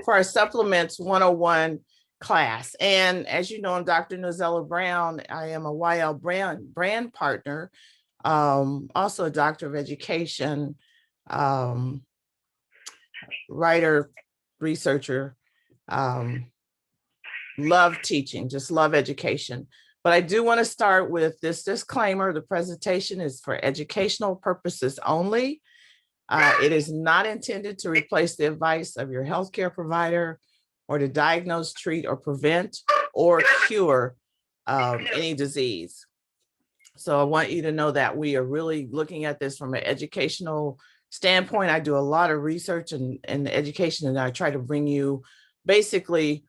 for our Supplements 101 class. And as you know, I'm Dr. Nozella Brown. I am a YL brand partner, also a doctor of education, writer, researcher, love teaching, just love education. But I do want to start with this disclaimer. The presentation is for educational purposes only. It is not intended to replace the advice of your healthcare provider or to diagnose, treat, or prevent or cure any disease. So I want you to know that we are really looking at this from an educational standpoint. I do a lot of research and education, and I try to bring you basically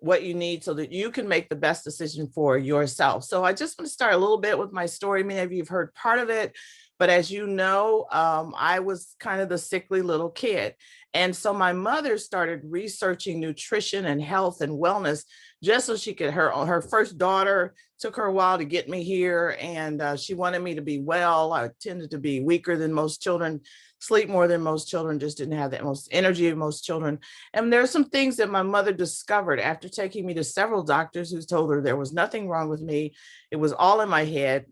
what you need so that you can make the best decision for yourself. So I just want to start a little bit with my story. Many of you have heard part of it, but as you know, I was kind of the sickly little kid. And so my mother started researching nutrition and health and wellness just so she could, her first daughter, took her a while to get me here, and she wanted me to be well. I tended to be weaker than most children, sleep more than most children, just didn't have that most energy of most children. And there's some things that my mother discovered after taking me to several doctors who told her there was nothing wrong with me. It was all in my head.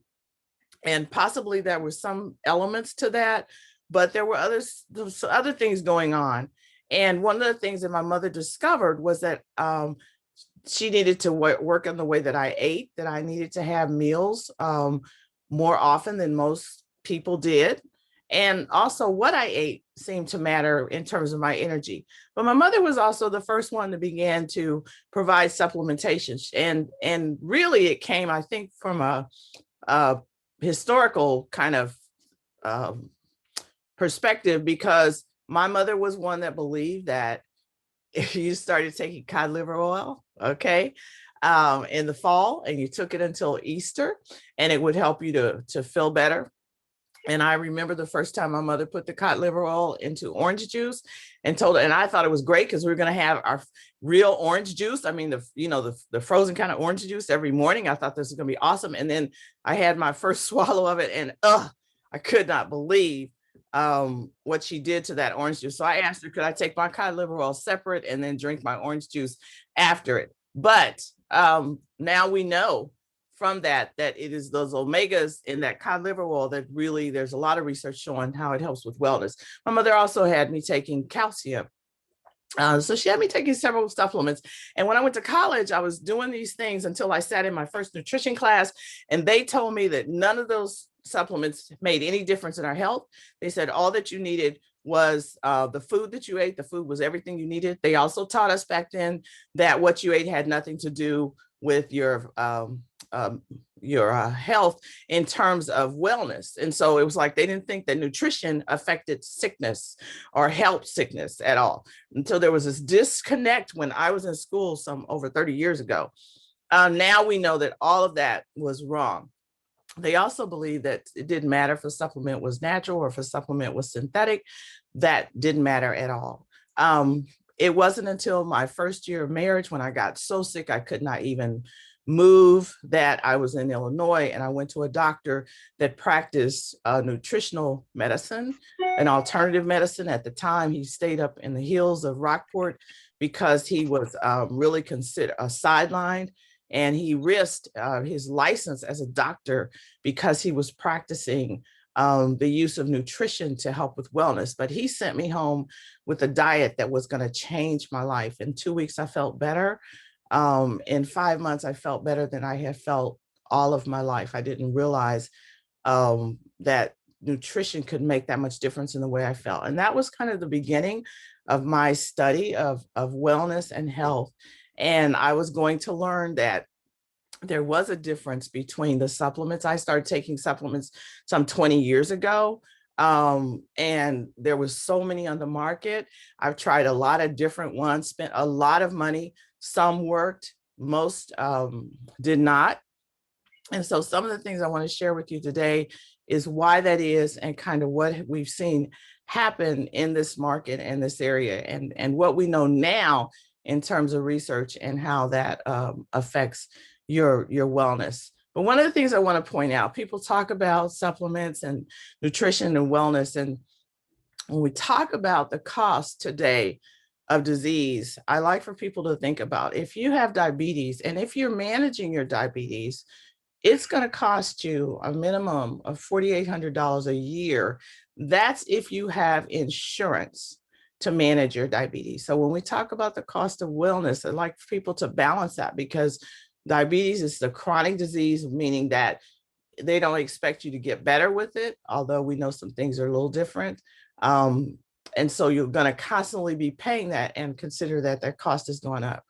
And possibly there were some elements to that, but there were other things going on. And one of the things that my mother discovered was that she needed to work on the way that I ate, that I needed to have meals more often than most people did. And also what I ate seemed to matter in terms of my energy. But my mother was also the first one to begin to provide supplementation. And really it came, I think, from a historical kind of perspective, because my mother was one that believed that if you started taking cod liver oil, okay, in the fall, and you took it until Easter, and it would help you to feel better. And I remember the first time my mother put the cod liver oil into orange juice and told her, and I thought it was great because we were going to have our real orange juice. I mean, the frozen kind of orange juice every morning. I thought this was going to be awesome. And then I had my first swallow of it, and I could not believe what she did to that orange juice. So I asked her, could I take my cod liver oil separate and then drink my orange juice after it? But now we know from that it is those omegas in that cod liver oil that really, there's a lot of research showing how it helps with wellness. My mother also had me taking calcium. So she had me taking several supplements. And when I went to college, I was doing these things until I sat in my first nutrition class, and they told me that none of those supplements made any difference in our health. They said all that you needed was the food that you ate. The food was everything you needed. They also taught us back then that what you ate had nothing to do with your health in terms of wellness. And so it was like they didn't think that nutrition affected sickness or helped sickness at all, until there was this disconnect when I was in school some over 30 years ago. Now we know that all of that was wrong. They also believe that it didn't matter if a supplement was natural or if a supplement was synthetic. That didn't matter at all. It wasn't until my first year of marriage, when I got so sick I could not even move, that I was in Illinois, and I went to a doctor that practiced nutritional medicine and alternative medicine. At the time, he stayed up in the hills of Rockport because he was really considered sidelined, and he risked his license as a doctor because he was practicing the use of nutrition to help with wellness. But he sent me home with a diet that was going to change my life. In 2 weeks, I felt better. In 5 months, I felt better than I had felt all of my life. I didn't realize that nutrition could make that much difference in the way I felt. And that was kind of the beginning of my study of wellness and health. And I was going to learn that there was a difference between the supplements. I started taking supplements some 20 years ago. And there was so many on the market. I've tried a lot of different ones, spent a lot of money. Some worked, most did not. And so some of the things I want to share with you today is why that is, and kind of what we've seen happen in this market and this area, and what we know now in terms of research and how that affects your wellness. But one of the things I want to point out, people talk about supplements and nutrition and wellness. And when we talk about the cost today of disease, I like for people to think about, if you have diabetes and if you're managing your diabetes, it's going to cost you a minimum of $4,800 a year. That's if you have insurance to manage your diabetes. So when we talk about the cost of wellness, I'd like for people to balance that, because diabetes is the chronic disease, meaning that they don't expect you to get better with it, although we know some things are a little different. And so you're going to constantly be paying that, and consider that that cost is going up.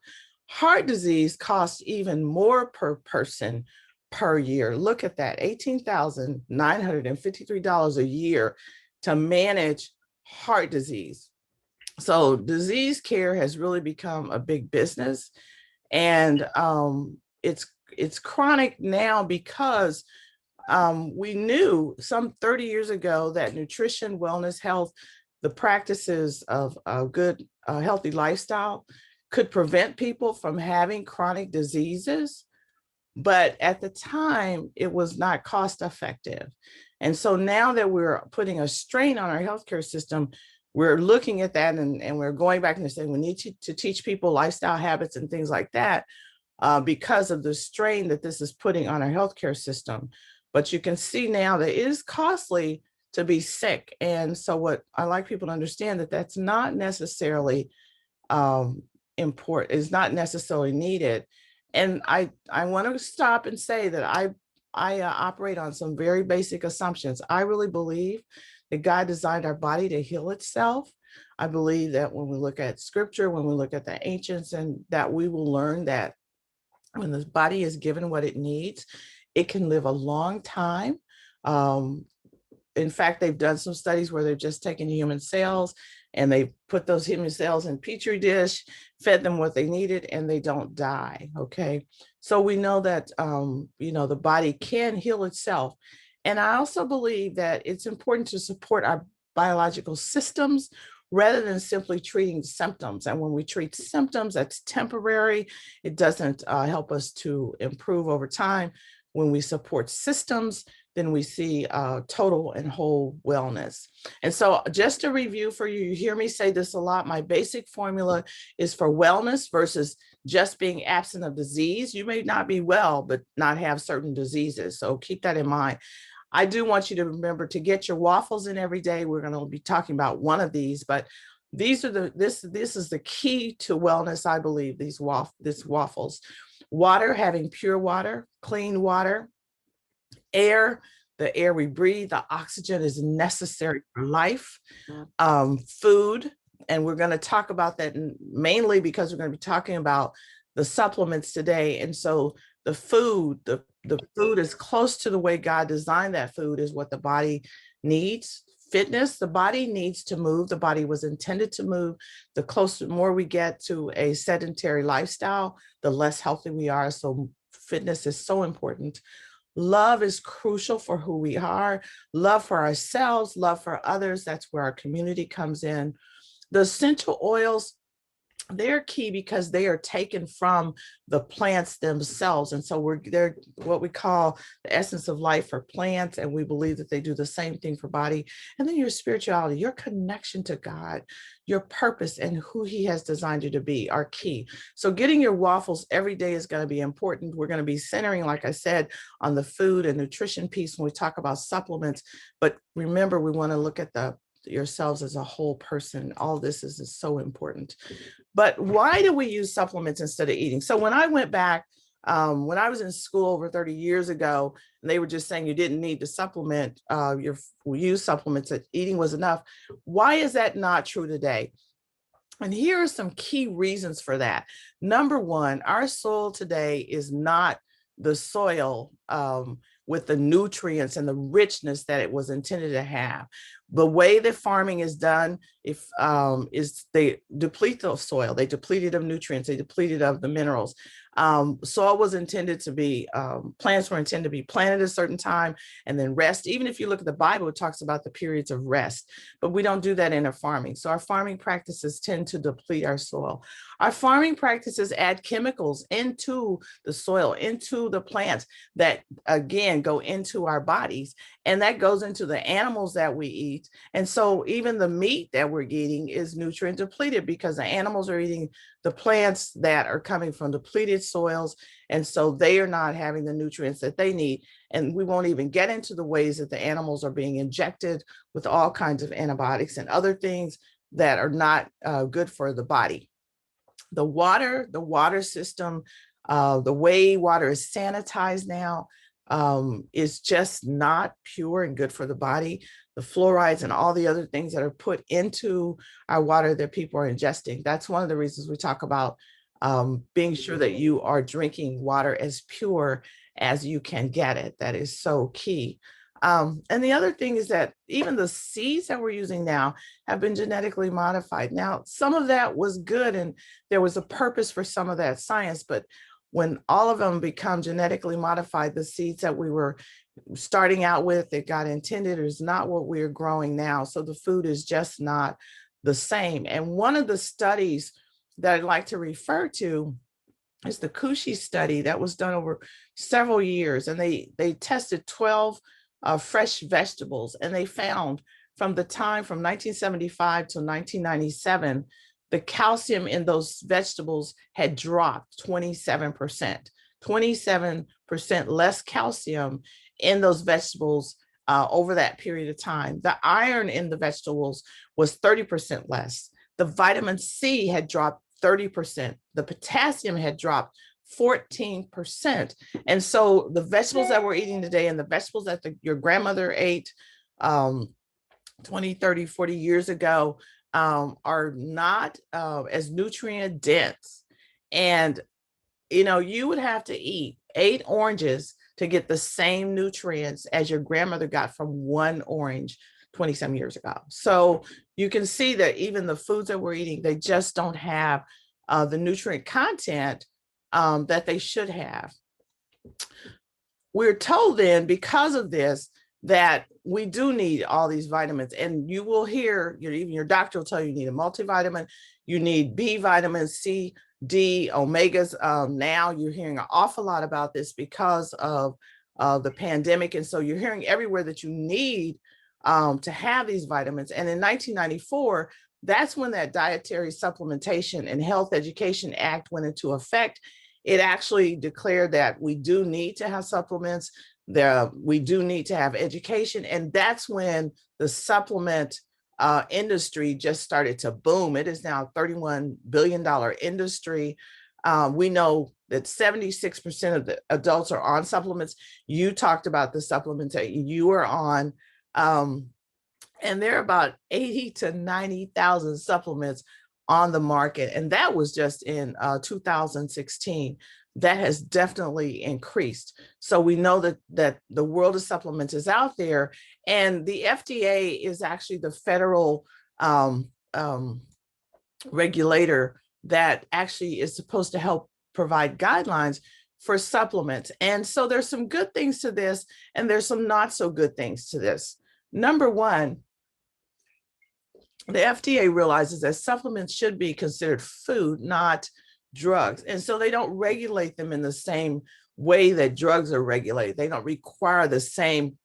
Heart disease costs even more per person per year. Look at that, $18,953 a year to manage heart disease. So disease care has really become a big business, and it's chronic now because we knew some 30 years ago that nutrition, wellness, health, the practices of a good, healthy lifestyle could prevent people from having chronic diseases. But at the time, it was not cost effective. And so now that we're putting a strain on our healthcare system, we're looking at that, and we're going back and saying we need to teach people lifestyle habits and things like that, because of the strain that this is putting on our healthcare system. But you can see now that it is costly to be sick. And so what I like people to understand, that that's not necessarily important, is not necessarily needed. And I want to stop and say that I operate on some very basic assumptions. I really believe that God designed our body to heal itself. I believe that when we look at scripture, when we look at the ancients, and that we will learn that when the body is given what it needs, it can live a long time. In fact, they've done some studies where they've just taken human cells and they put those human cells in petri dish, fed them what they needed, and they don't die. Okay, so we know that the body can heal itself. And I also believe that it's important to support our biological systems rather than simply treating symptoms. And when we treat symptoms, that's temporary. It doesn't help us to improve over time. When we support systems, then we see total and whole wellness. And so just a review for you, you hear me say this a lot, my basic formula is for wellness versus just being absent of disease. You may not be well, but not have certain diseases. So keep that in mind. I do want you to remember to get your waffles in every day. We're going to be talking about one of these, but these are this is the key to wellness, I believe, these waffles. Water, having pure water, clean water, air, the air we breathe, the oxygen is necessary for life, food, and we're going to talk about that mainly because we're going to be talking about the supplements today. And so the food is close to the way God designed that food, is what the body needs. Fitness, the body needs to move. The body was intended to move. The closer, more we get to a sedentary lifestyle, the less healthy we are. So fitness is so important. Love is crucial for who we are. Love for ourselves, love for others. That's where our community comes in. The essential oils, they're key because they are taken from the plants themselves. And so they're what we call the essence of life for plants. And we believe that they do the same thing for body. And then your spirituality, your connection to God, your purpose, and who he has designed you to be are key. So getting your waffles every day is going to be important. We're going to be centering, like I said, on the food and nutrition piece when we talk about supplements. But remember, we want to look at yourselves as a whole person. All this is so important. But why do we use supplements instead of eating? So when I went back, when I was in school over 30 years ago, and they were just saying you didn't need to supplement, use supplements, that eating was enough. Why is that not true today? And here are some key reasons for that. Number one, our soil today is not the soil with the nutrients and the richness that it was intended to have. The way that farming is done, is they deplete the soil, they deplete it of nutrients, they deplete it of the minerals. Soil was intended to be, plants were intended to be planted at a certain time and then rest. Even if you look at the Bible, it talks about the periods of rest, but we don't do that in our farming. So our farming practices tend to deplete our soil. Our farming practices add chemicals into the soil, into the plants that, again, go into our bodies. And that goes into the animals that we eat. meat. And so even the meat that we're eating is nutrient depleted because the animals are eating the plants that are coming from depleted soils. And so they are not having the nutrients that they need. And we won't even get into the ways that the animals are being injected with all kinds of antibiotics and other things that are not good for the body. The water system, the way water is sanitized now is just not pure and good for the body. The fluorides and all the other things that are put into our water that people are ingesting. That's one of the reasons we talk about being sure that you are drinking water as pure as you can get it. That is so key. And the other thing is that even the seeds that we're using now have been genetically modified. Now, some of that was good and there was a purpose for some of that science, but when all of them become genetically modified, the seeds that we were starting out with that got intended is not what we're growing now. So the food is just not the same. And one of the studies that I'd like to refer to is the Cushy study that was done over several years. And they tested 12 fresh vegetables, and they found from the time from 1975 to 1997, the calcium in those vegetables had dropped 27%, 27% less calcium in those vegetables over that period of time. The iron in the vegetables was 30% less. The vitamin C had dropped 30%. The potassium had dropped 14%. And so the vegetables that we're eating today and the vegetables that your grandmother ate 20, 30, 40 years ago are not as nutrient dense. And, you know, you would have to eat 8 oranges to get the same nutrients as your grandmother got from 1 orange 20 some years ago. So you can see that even the foods that we're eating, they just don't have the nutrient content that they should have. We're told then, because of this, that we do need all these vitamins. And you will hear, even your doctor will tell you need a multivitamin, you need B vitamins, C, D, omegas. Now you're hearing an awful lot about this because of the pandemic. And so you're hearing everywhere that you need to have these vitamins. And in 1994, that's when that Dietary Supplementation and Health Education Act went into effect. It actually declared that we do need to have supplements, we do need to have education. And that's when the supplement industry just started to boom. It is now a $31 billion industry. We know that 76% of the adults are on supplements. You talked about the supplements that you are on. And there are about 80 to 90,000 supplements on the market. And that was just in 2016. That has definitely increased. So we know that the world of supplements is out there, and the FDA is actually the federal regulator that actually is supposed to help provide guidelines for supplements. And so there's some good things to this, and there's some not so good things to this. Number one, the FDA realizes that supplements should be considered food, not drugs. And so they don't regulate them in the same way that drugs are regulated. They don't require the same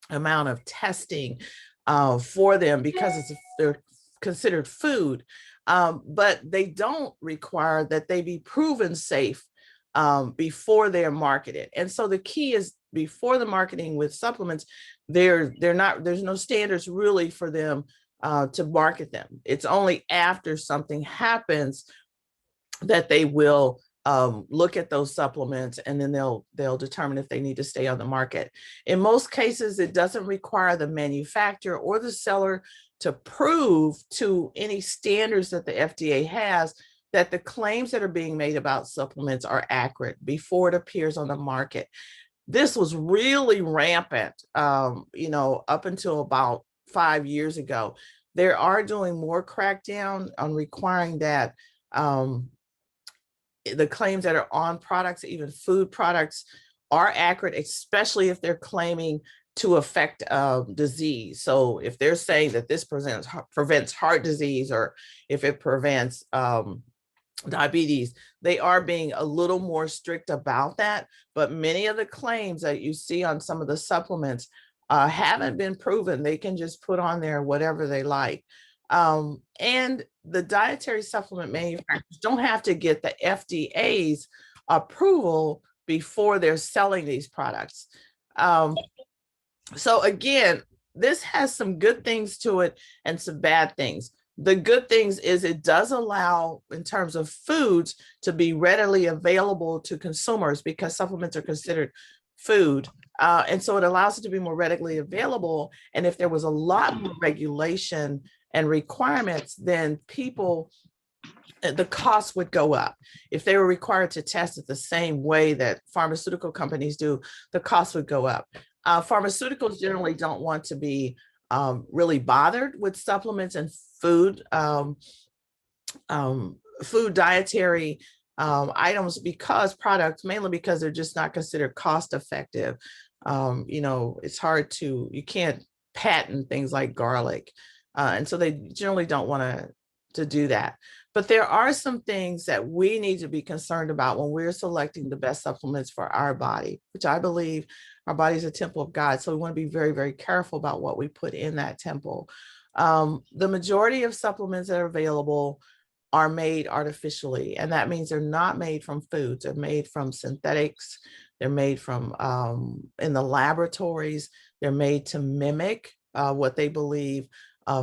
amount of testing for them because they're considered food. But they don't require that they be proven safe before they're marketed. And so the key is, before the marketing with supplements, there's no standards really for them to market them. It's only after something happens that they will look at those supplements, and then they'll determine if they need to stay on the market. In most cases, it doesn't require the manufacturer or the seller to prove to any standards that the FDA has that the claims that are being made about supplements are accurate before it appears on the market. This was really rampant, up until about 5 years ago. They are doing more crackdown on requiring that the claims that are on products, even food products, are accurate, especially if they're claiming to affect disease. So if they're saying that this prevents heart disease, or if it prevents diabetes, they are being a little more strict about that. But many of the claims that you see on some of the supplements haven't been proven. They can just put on there whatever they like. And the dietary supplement manufacturers don't have to get the FDA's approval before they're selling these products. So again, this has some good things to it and some bad things. The good things is it does allow, in terms of foods, to be readily available to consumers because supplements are considered food. And so it allows it to be more readily available. And if there was a lot more regulation and requirements, then people, the cost would go up. If they were required to test it the same way that pharmaceutical companies do, the cost would go up. Pharmaceuticals generally don't want to be really bothered with supplements and food, food dietary items mainly because they're just not considered cost effective. It's hard you can't patent things like garlic. And so they generally don't want to do that. But there are some things that we need to be concerned about when we're selecting the best supplements for our body, which I believe our body is a temple of God. So we want to be very, very careful about what we put in that temple. The majority of supplements that are available are made artificially, and that means they're not made from foods. They're made from synthetics. They're made from in the laboratories. They're made to mimic what they believe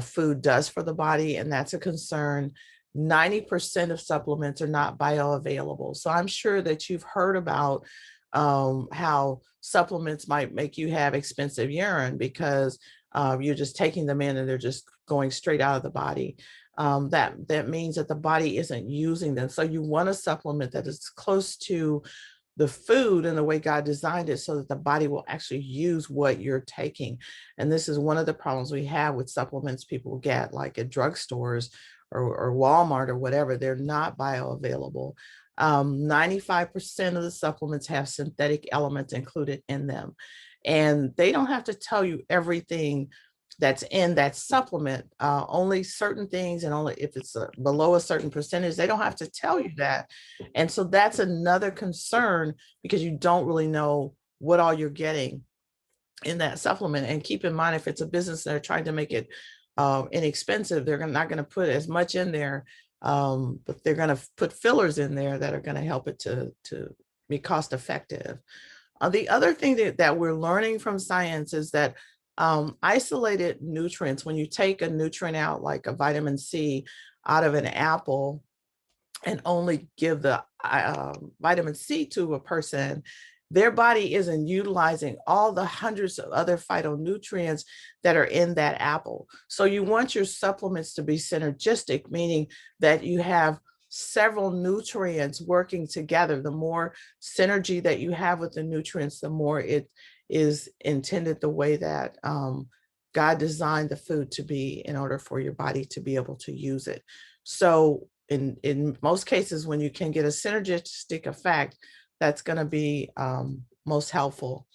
food does for the body, and that's a concern. 90% of supplements are not bioavailable. So I'm sure that you've heard about how supplements might make you have expensive urine because you're just taking them in and they're just going straight out of the body. That means that the body isn't using them. So you want a supplement that is close to the food and the way God designed it so that the body will actually use what you're taking. And this is one of the problems we have with supplements people get, like at drugstores or Walmart or whatever. They're not bioavailable. 95% of the supplements have synthetic elements included in them. And they don't have to tell you everything that's in that supplement, only certain things, and only if it's below a certain percentage, they don't have to tell you that. And so that's another concern because you don't really know what all you're getting in that supplement. And keep in mind, if it's a business that are trying to make it inexpensive, they're not going to put as much in there, but they're going to put fillers in there that are going to help it to be cost effective. The other thing that we're learning from science is that isolated nutrients, when you take a nutrient out, like a vitamin C out of an apple and only give the vitamin C to a person, their body isn't utilizing all the hundreds of other phytonutrients that are in that apple. So you want your supplements to be synergistic, meaning that you have several nutrients working together. The more synergy that you have with the nutrients, the more it is intended the way that God designed the food to be in order for your body to be able to use it. So in most cases, when you can get a synergistic effect, that's going to be most helpful.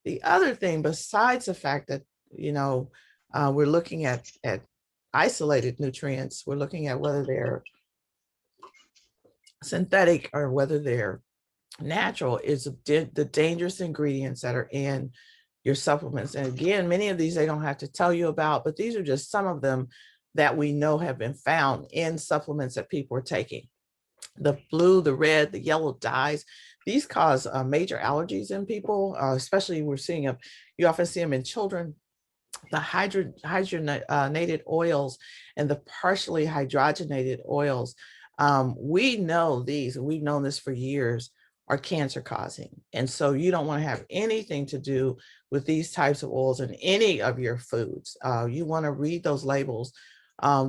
The other thing, besides the fact that, we're looking at isolated nutrients, we're looking at whether they're synthetic or whether they're natural, is the dangerous ingredients that are in your supplements. And again, many of these they don't have to tell you about, but these are just some of them that we know have been found in supplements that people are taking. The blue, the red, the yellow dyes, these cause major allergies in people, especially you often see them in children. The hydrogenated oils and the partially hydrogenated oils, we've known this for years, are cancer causing. And so you don't want to have anything to do with these types of oils in any of your foods. You want to read those labels.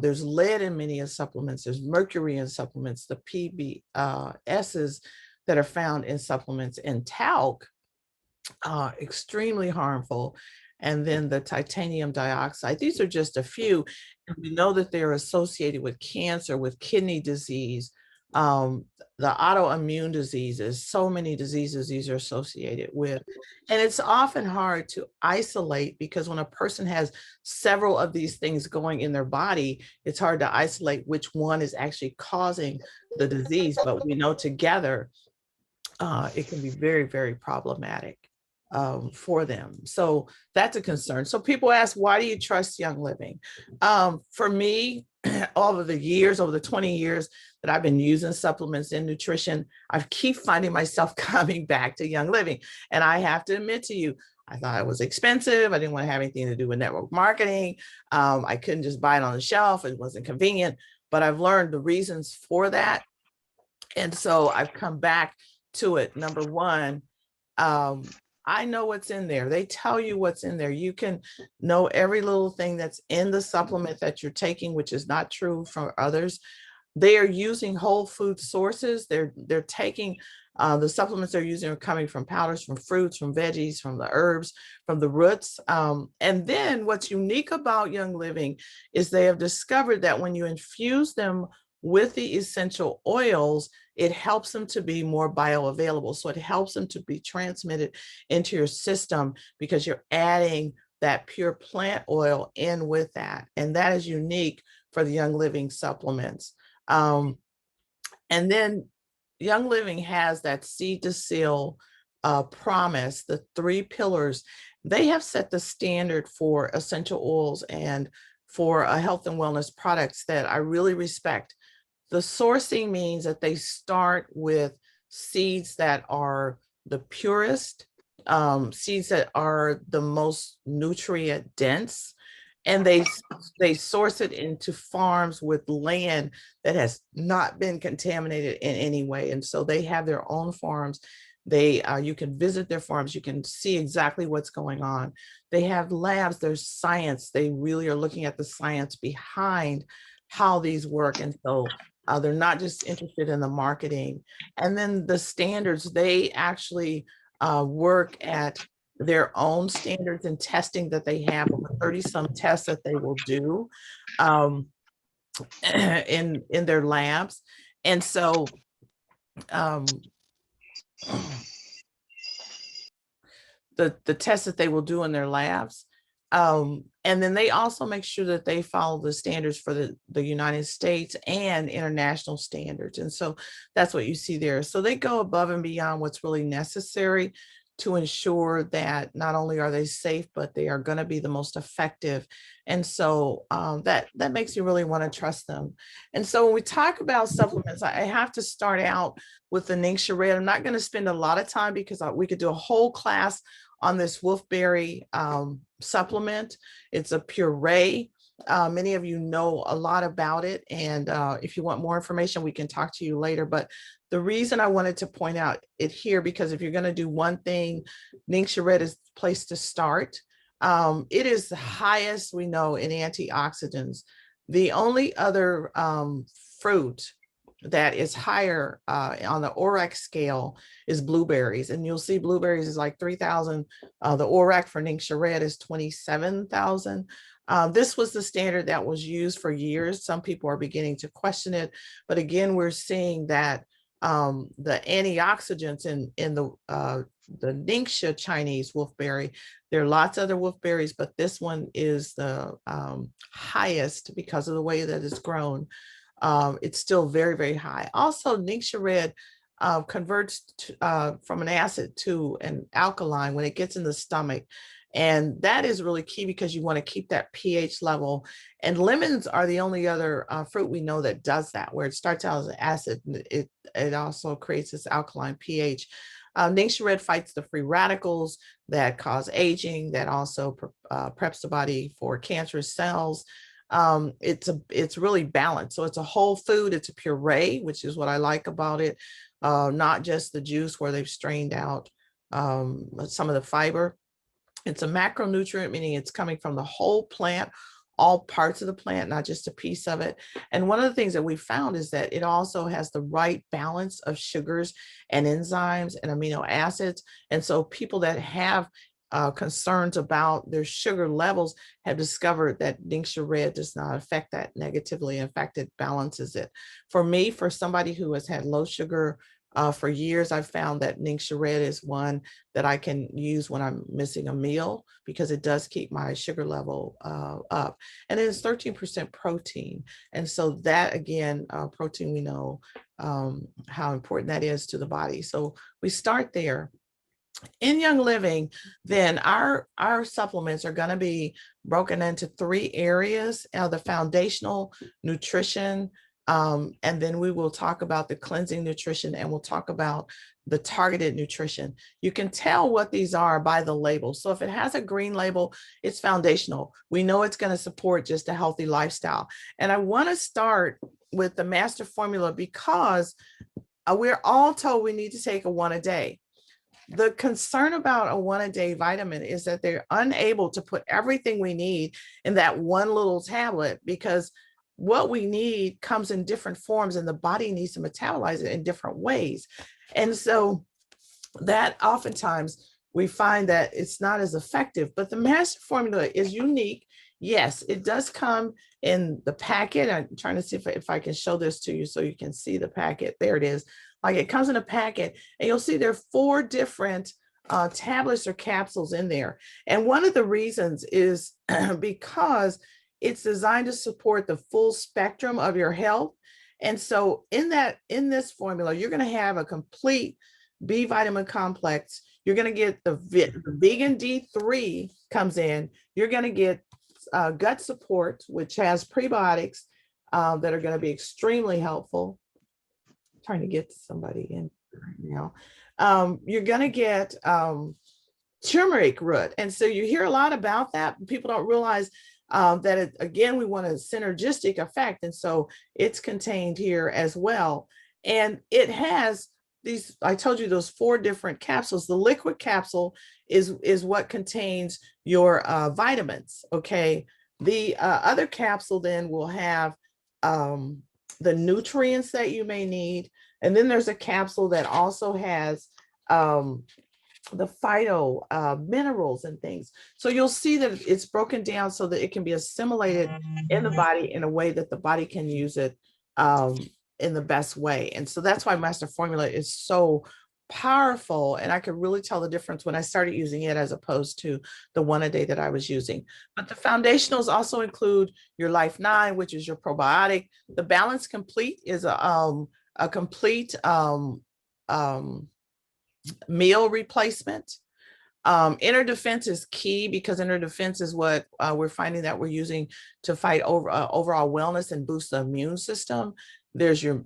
There's lead in many of supplements. There's mercury in supplements. The PBSs that are found in supplements, and talc, extremely harmful. And then the titanium dioxide. These are just a few. And we know that they're associated with cancer, with kidney disease, the autoimmune diseases, so many diseases these are associated with. And it's often hard to isolate because when a person has several of these things going in their body, it's hard to isolate which one is actually causing the disease. But we know together it can be very, very problematic. for them. So that's a concern. So people ask, why do you trust Young Living? For me, over the years, over the 20 years that I've been using supplements in nutrition, I keep finding myself coming back to Young Living. And I have to admit to you, I thought it was expensive. I didn't want to have anything to do with network marketing. I couldn't just buy it on the shelf. It wasn't convenient, but I've learned the reasons for that. And so I've come back to it. Number one, I know what's in there. They tell you what's in there. You can know every little thing that's in the supplement that you're taking, which is not true for others. They are using whole food sources. They're taking the supplements they're using are coming from powders, from fruits, from veggies, from the herbs, from the roots. And then what's unique about Young Living is they have discovered that when you infuse them with the essential oils, it helps them to be more bioavailable. So it helps them to be transmitted into your system because you're adding that pure plant oil in with that. And that is unique for the Young Living supplements. And then Young Living has that seed to seal promise, the 3 pillars. They have set the standard for essential oils and for health and wellness products that I really respect. The sourcing means that they start with seeds that are the purest, seeds that are the most nutrient dense, and they source it into farms with land that has not been contaminated in any way. And so they have their own farms. They you can visit their farms, you can see exactly what's going on. They have labs, there's science. They really are looking at the science behind how these work. And so they're not just interested in the marketing. And then the standards, they actually work at their own standards and testing that they have, over 30 some tests that they will do in their labs. And so the tests that they will do in their labs. And then they also make sure that they follow the standards for the United States and international standards. And so that's what you see there. So they go above and beyond what's really necessary to ensure that not only are they safe, but they are going to be the most effective. And so that makes you really want to trust them. And so when we talk about supplements, I have to start out with the Ningxia Red. I'm not going to spend a lot of time because we could do a whole class on this wolfberry supplement. It's a puree. Many of you know a lot about it. And if you want more information, we can talk to you later. But the reason I wanted to point out it here, because if you're going to do one thing, Ningxia Red is the place to start. It is the highest we know in antioxidants. The only other fruit that is higher on the ORAC scale is blueberries. And you'll see blueberries is like 3,000. The ORAC for Ningxia Red is 27,000. This was the standard that was used for years. Some people are beginning to question it. But again, we're seeing that the antioxidants in the Ningxia Chinese wolfberry, there are lots of other wolfberries, but this one is the highest because of the way that it's grown. It's still very, very high. Also, Ningxia Red converts from an acid to an alkaline when it gets in the stomach. And that is really key because you want to keep that pH level. And lemons are the only other fruit we know that does that, where it starts out as an acid. It also creates this alkaline pH. Ningxia Red fights the free radicals that cause aging, that also preps the body for cancerous cells. It's really balanced. So it's a whole food. It's a puree, which is what I like about it. Not just the juice where they've strained out some of the fiber. It's a macronutrient, meaning it's coming from the whole plant, all parts of the plant, not just a piece of it. And one of the things that we found is that it also has the right balance of sugars and enzymes and amino acids. And so people that have concerns about their sugar levels have discovered that Ningxia Red does not affect that negatively. In fact, it balances it. For me, for somebody who has had low sugar for years, I've found that Ningxia Red is one that I can use when I'm missing a meal because it does keep my sugar level up. And it is 13% protein. And so that, again, protein, we know how important that is to the body. So we start there. In Young Living, then our supplements are going to be broken into 3 areas: the foundational nutrition, and then we will talk about the cleansing nutrition, and we'll talk about the targeted nutrition. You can tell what these are by the label. So if it has a green label, it's foundational. We know it's going to support just a healthy lifestyle. And I want to start with the master formula because we're all told we need to take a 1 a day. The concern about a 1 a day vitamin is that they're unable to put everything we need in that one little tablet, because what we need comes in different forms and the body needs to metabolize it in different ways. And so that oftentimes we find that it's not as effective, but the master formula is unique. Yes, it does come in the packet. I'm trying to see if I can show this to you so you can see the packet. There it is. Like, it comes in a packet, and you'll see there are 4 different tablets or capsules in there. And one of the reasons is because it's designed to support the full spectrum of your health. And so in this formula, you're going to have a complete B vitamin complex. You're going to get the vegan D3 comes in. You're going to get gut support, which has prebiotics that are going to be extremely helpful. I'm trying to get somebody in right now. You're going to get turmeric root. And so you hear a lot about that. People don't realize that again, we want a synergistic effect. And so it's contained here as well. And it has these, I told you, those 4 different capsules. The liquid capsule is what contains your vitamins. Okay. The other capsule then will have the nutrients that you may need. And then there's a capsule that also has the phyto minerals and things. So you'll see that it's broken down so that it can be assimilated in the body in a way that the body can use it in the best way. And so that's why Master Formula is so powerful. And I could really tell the difference when I started using it as opposed to the 1 a day that I was using. But the foundationals also include your Life 9, which is your probiotic. The Balance Complete is a complete meal replacement. Inner defense is key, because inner defense is what we're finding that we're using to fight overall wellness and boost the immune system. There's your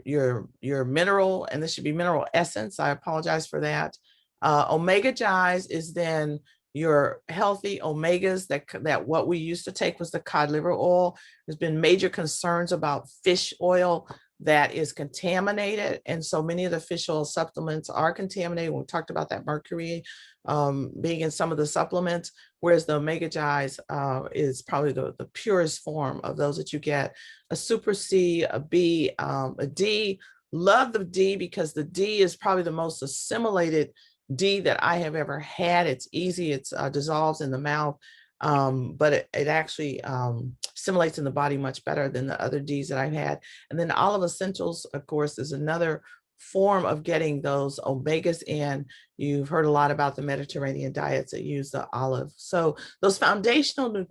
mineral, and this should be mineral essence. I apologize for that. Omega Gize is then your healthy omegas that what we used to take was the cod liver oil. There's been major concerns about fish oil that is contaminated. And so many of the fish oil supplements are contaminated. We talked about that mercury being in some of the supplements, whereas the Omega Gize is probably the purest form of those that you get. A Super C, a B, a D. Love the D because the D is probably the most assimilated D that I have ever had. It's easy. It dissolves in the mouth. But it actually assimilates in the body much better than the other Ds that I've had. And then Olive Essentials, of course, is another form of getting those omegas in. You've heard a lot about the Mediterranean diets that use the olive. So those foundational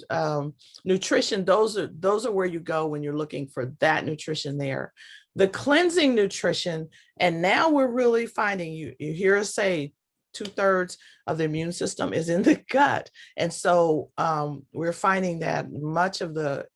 nutrition, those are where you go when you're looking for that nutrition there. The cleansing nutrition, and now we're really finding, you hear us say 2/3 of the immune system is in the gut. And so we're finding that much of the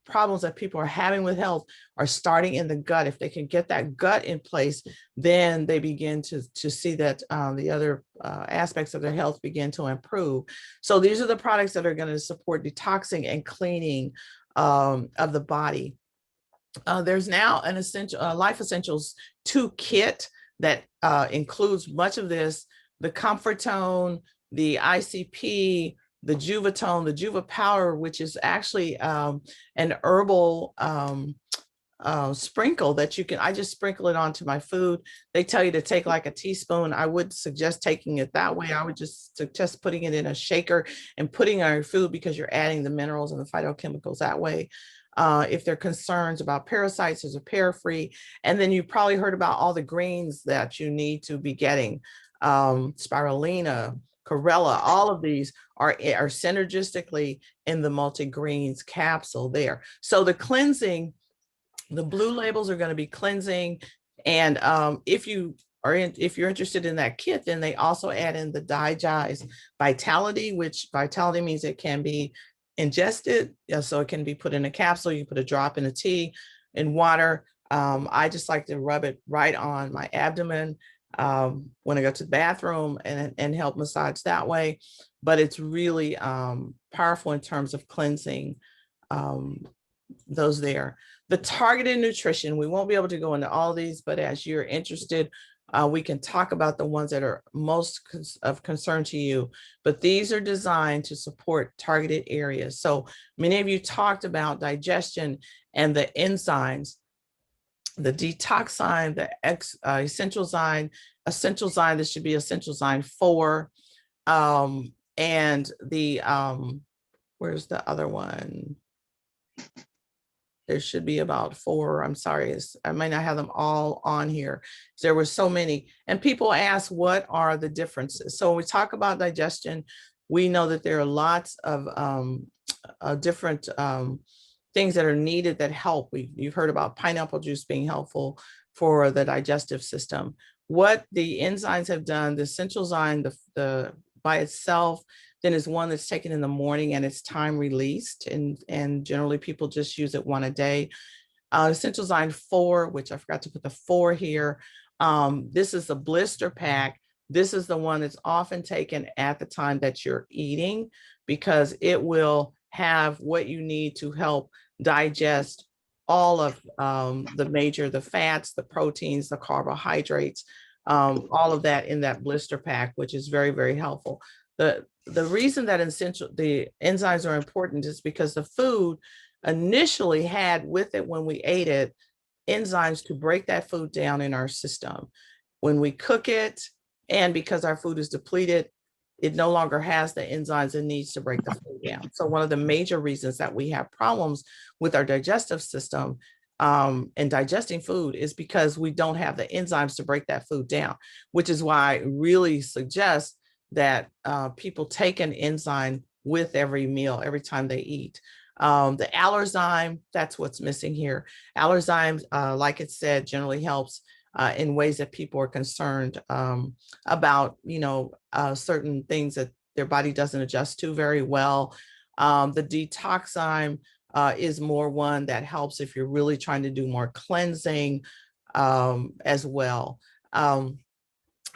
problems that people are having with health are starting in the gut. If they can get that gut in place, then they begin to see that the other aspects of their health begin to improve. So these are the products that are going to support detoxing and cleaning of the body. There's now an Life Essentials 2 kit that includes much of this: the Comfortone, the ICP, the Juvatone, the Juva powder, which is actually an herbal sprinkle that you can, I just sprinkle it onto my food. They tell you to take like a teaspoon. I would suggest taking it that way. I would just suggest putting it in a shaker and putting it on your food, because you're adding the minerals and the phytochemicals that way. If there are concerns about parasites, there's a Parafree. And then you probably heard about all the greens that you need to be getting. Spirulina, Chlorella, all of these are synergistically in the multi-greens capsule there. So the cleansing, the blue labels are going to be cleansing. And if you if you're interested in that kit, then they also add in the Digest Vitality, which Vitality means it can be ingested. So it can be put in a capsule. You put a drop in a tea in water. I just like to rub it right on my abdomen when I go to the bathroom and help massage that way. But it's really powerful in terms of cleansing those there. The targeted nutrition, we won't be able to go into all these, but as you're interested, we can talk about the ones that are most of concern to you, but these are designed to support targeted areas. So many of you talked about digestion and the enzymes, the detoxine, the essential zyme, this should be essential zyme 4, and the, where's the other one? There should be about 4. I'm sorry, I might not have them all on here. There were so many. And people ask, what are the differences? So when we talk about digestion, we know that there are lots of different things that are needed that help. You've heard about pineapple juice being helpful for the digestive system. What the enzymes have done, the essential zyme, the by itself, then is one that's taken in the morning and it's time released. And generally people just use it one a day. Essential zyme 4, which I forgot to put the 4 here. This is the blister pack. This is the one that's often taken at the time that you're eating, because it will have what you need to help digest all of the fats, the proteins, the carbohydrates, all of that in that blister pack, which is very, very helpful. The reason that the enzymes are important is because the food initially had with it, when we ate it, enzymes to break that food down in our system. When we cook it, and because our food is depleted, it no longer has the enzymes it needs to break the food down. So one of the major reasons that we have problems with our digestive system and digesting food is because we don't have the enzymes to break that food down, which is why I really suggest that people take an enzyme with every meal, every time they eat. The allerzyme, that's what's missing here. Allerzyme, like it said, generally helps in ways that people are concerned about, certain things that their body doesn't adjust to very well. The detoxime is more one that helps if you're really trying to do more cleansing as well.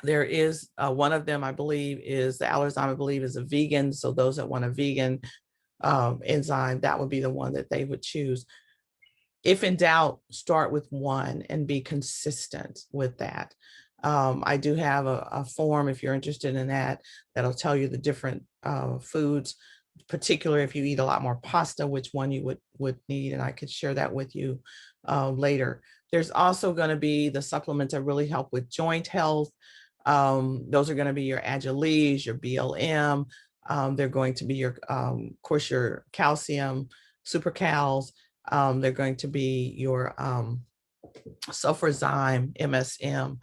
There is one of them, I believe, is the allerzyme, I believe, is a vegan. So those that want a vegan enzyme, that would be the one that they would choose. If in doubt, start with one and be consistent with that. I do have a form, if you're interested in that, that'll tell you the different foods, particularly if you eat a lot more pasta, which one you would need, and I could share that with you later. There's also going to be the supplements that really help with joint health. Those are going to be your Agilis, your BLM. They're going to be your, of course, your calcium, super cals. They're going to be your sulfurzyme, MSM.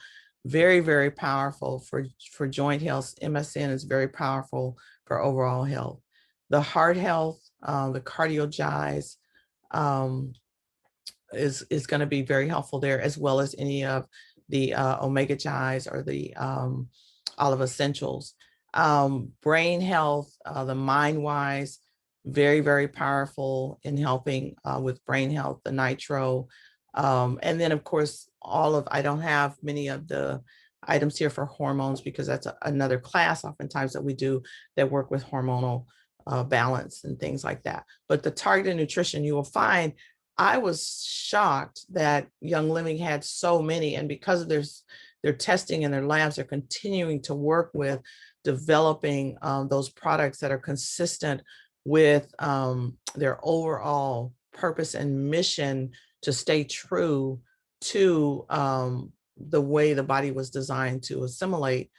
Very, very powerful for joint health. MSM is very powerful for overall health. The heart health, the cardiogize is going to be very helpful there, as well as any of the omega gize or the olive essentials. Brain health, the mind wise, very, very powerful in helping with brain health, the nitro. And then of course, I don't have many of the items here for hormones, because that's another class oftentimes that we do that work with hormonal balance and things like that. But the targeted nutrition, you will find, I was shocked that Young Living had so many, and because of their testing in their labs, they're continuing to work with developing those products that are consistent with their overall purpose and mission to stay true to the way the body was designed to assimilate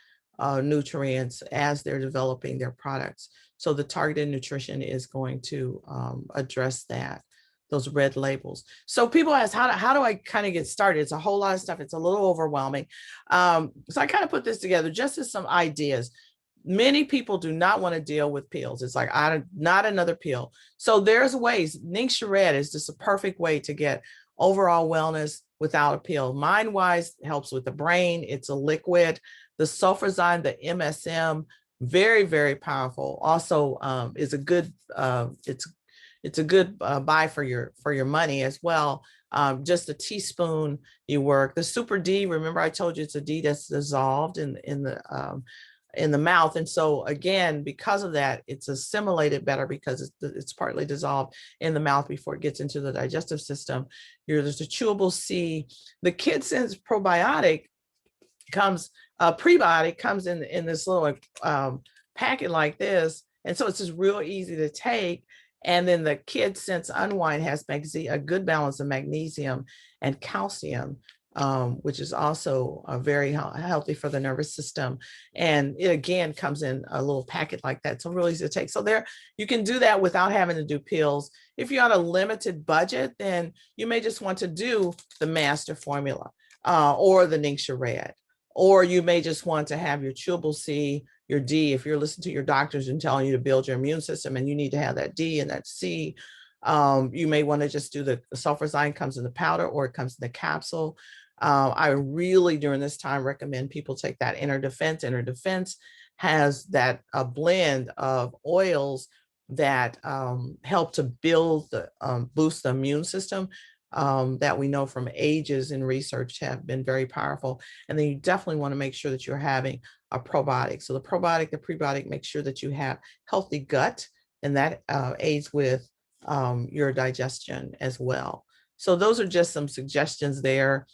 nutrients as they're developing their products. So the targeted nutrition is going to address that, those red labels. So people ask, how do I kind of get started? It's a whole lot of stuff. It's a little overwhelming. So I kind of put this together just as some ideas. Many people do not want to deal with pills. It's like, not another pill. So there's ways. Zinc Red is just a perfect way to get overall wellness, without a pill. Mind-Wise helps with the brain. It's a liquid. The sulfurzyme, the MSM, very, very powerful. Also is a good, it's a good buy for your money as well. Just a teaspoon you work. The Super D, remember I told you it's a D that's dissolved in the mouth. And so again, because of that, it's assimilated better because it's partly dissolved in the mouth before it gets into the digestive system. There's a chewable C. The Kid Sense probiotic comes, prebiotic comes in this little packet like this. And so it's just real easy to take. And then the Kid Sense Unwind has a good balance of magnesium and calcium, which is also very healthy for the nervous system. And it again comes in a little packet like that. So really easy to take. So there, you can do that without having to do pills. If you're on a limited budget, then you may just want to do the master formula or the Ningxia Red. Or you may just want to have your chewable C, your D, if you're listening to your doctors and telling you to build your immune system and you need to have that D and that C. You may want to just do the sulfurzyme comes in the powder or it comes in the capsule. I really, during this time, recommend people take that Inner Defense. Inner Defense has that a blend of oils that help to build the boost the immune system. That we know from ages in research have been very powerful. And then you definitely want to make sure that you're having a probiotic. So the probiotic, the prebiotic, make sure that you have healthy gut, and that aids with your digestion as well. So those are just some suggestions there.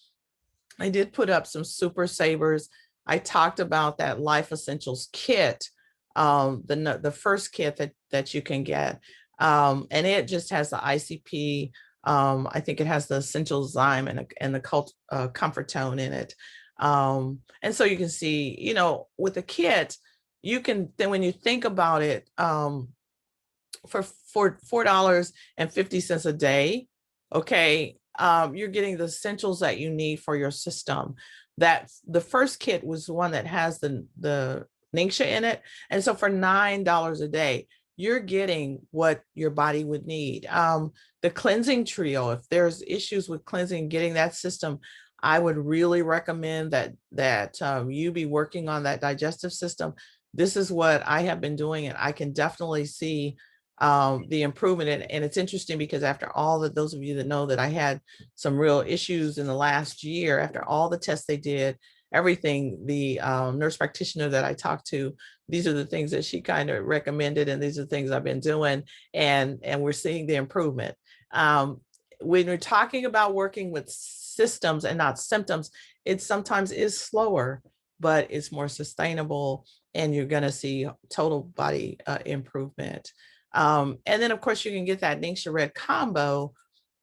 I did put up some super savers. I talked about that Life Essentials kit, the first kit that you can get. And it just has the ICP. I think it has the essential zyme and the comfort tone in it. And so you can see, you know, with the kit, you can, then when you think about it, for $4.50 a day, okay, you're getting the essentials that you need for your system. That the first kit was the one that has the Ningxia in it. And so for $9 a day, you're getting what your body would need. The cleansing trio, if there's issues with cleansing, getting that system, I would really recommend that you be working on that digestive system. This is what I have been doing, and I can definitely see the improvement. And it's interesting because after all of those of you that know that I had some real issues in the last year, after all the tests they did, everything, the nurse practitioner that I talked to, these are the things that she kind of recommended, and these are the things I've been doing, and we're seeing the improvement. When we're talking about working with systems and not symptoms, it sometimes is slower, but it's more sustainable, and you're going to see total body improvement. And then, of course, you can get that Ningxia Red combo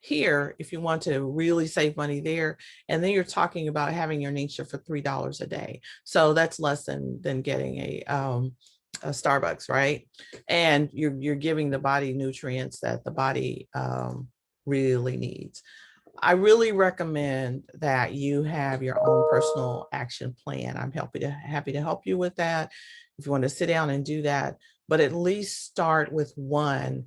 here if you want to really save money there. And then you're talking about having your Ningxia for $3 a day. So that's less than getting a Starbucks, right? And you're giving the body nutrients that the body really needs. I really recommend that you have your own personal action plan. I'm happy to help you with that if you want to sit down and do that. But at least start with one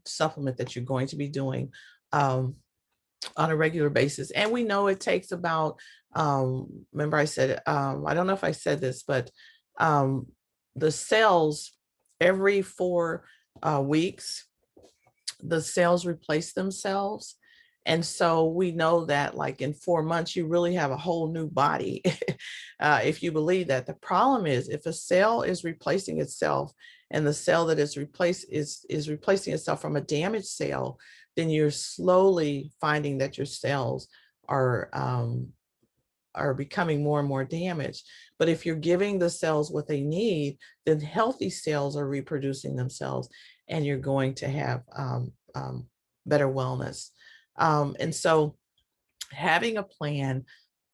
supplement that you're going to be doing on a regular basis. And we know it takes about, remember I said, I don't know if I said this, but the cells every 4 weeks, the cells replace themselves. And so we know that like in 4 months, you really have a whole new body. If you believe that. The problem is if a cell is replacing itself and the cell that is replaced is replacing itself from a damaged cell, then you're slowly finding that your cells are becoming more and more damaged. But if you're giving the cells what they need, then healthy cells are reproducing themselves, and you're going to have better wellness. And so having a plan,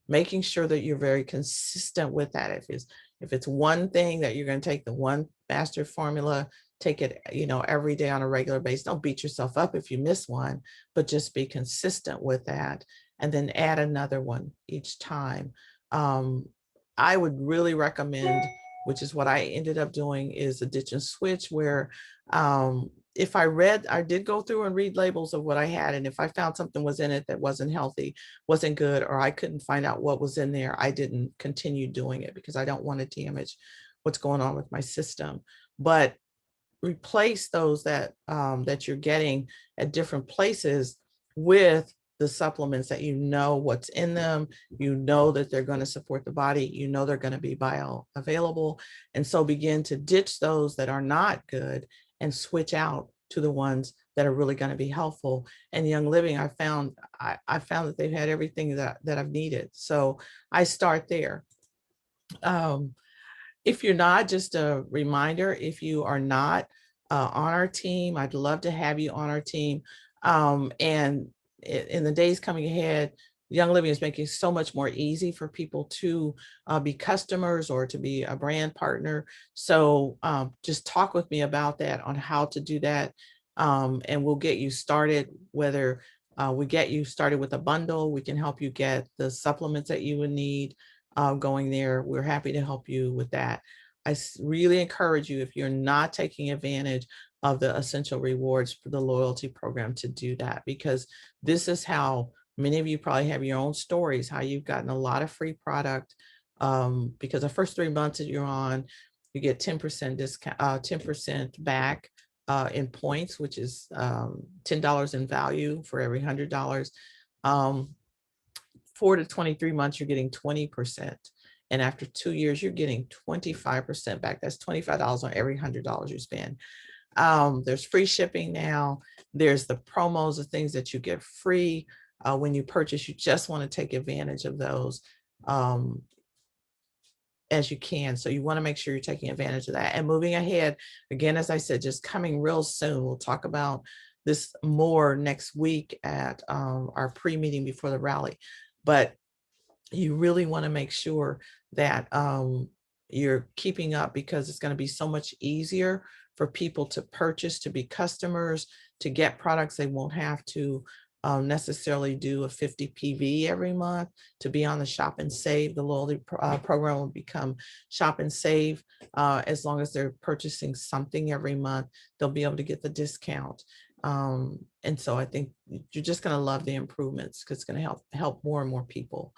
making sure that you're very consistent with that. If it's one thing that you're going to take, the one master formula, take it, every day on a regular basis. Don't beat yourself up if you miss one, but just be consistent with that, and then add another one each time. I would really recommend, which is what I ended up doing, is a ditch and switch, where I did go through and read labels of what I had. And if I found something was in it that wasn't healthy, wasn't good, or I couldn't find out what was in there, I didn't continue doing it because I don't want to damage what's going on with my system. But replace those that you're getting at different places with the supplements that you know what's in them, you know that they're going to support the body, you know they're going to be bioavailable, and so begin to ditch those that are not good and switch out to the ones that are really going to be helpful. And Young Living, I found that they've had everything that I've needed, so I start there. If you're not, just a reminder, if you are not on our team, I'd love to have you on our team. And in the days coming ahead, Young Living is making it so much more easy for people to be customers or to be a brand partner. So just talk with me about that, on how to do that. And we'll get you started, whether we get you started with a bundle, we can help you get the supplements that you would need going there. We're happy to help you with that. I really encourage you, if you're not taking advantage of the essential rewards for the loyalty program, to do that, because this is how many of you probably have your own stories, how you've gotten a lot of free product, because the first 3 months that you're on, you get 10% discount, 10% back in points, which is $10 in value for every $100. 4 to 23 months, you're getting 20%. And after 2 years, you're getting 25% back. That's $25 on every $100 you spend. There's free shipping now. There's the promos of things that you get free when you purchase. You just want to take advantage of those as you can. So you want to make sure you're taking advantage of that. And moving ahead, again, as I said, just coming real soon. We'll talk about this more next week at our pre-meeting before the rally. But you really want to make sure that you're keeping up, because it's going to be so much easier for people to purchase, to be customers, to get products. They won't have to necessarily do a 50 PV every month to be on the Shop and Save. The loyalty program will become Shop and Save. As long as they're purchasing something every month, they'll be able to get the discount. And so I think you're just going to love the improvements, because it's going to help more and more people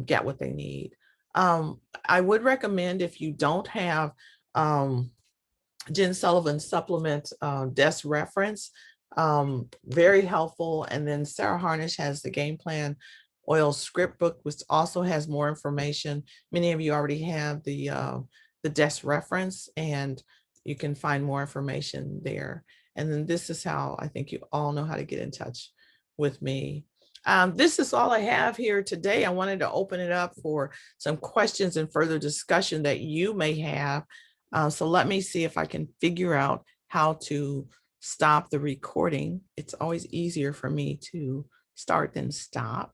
get what they need. I would recommend, if you don't have Jen Sullivan's supplement desk reference, very helpful. And then Sarah Harnish has the Game Plan Oil Script Book, which also has more information. Many of you already have the desk reference, and you can find more information there. And then this is how I think you all know how to get in touch with me. This is all I have here today. I wanted to open it up for some questions and further discussion that you may have. So let me see if I can figure out how to stop the recording. It's always easier for me to start than stop.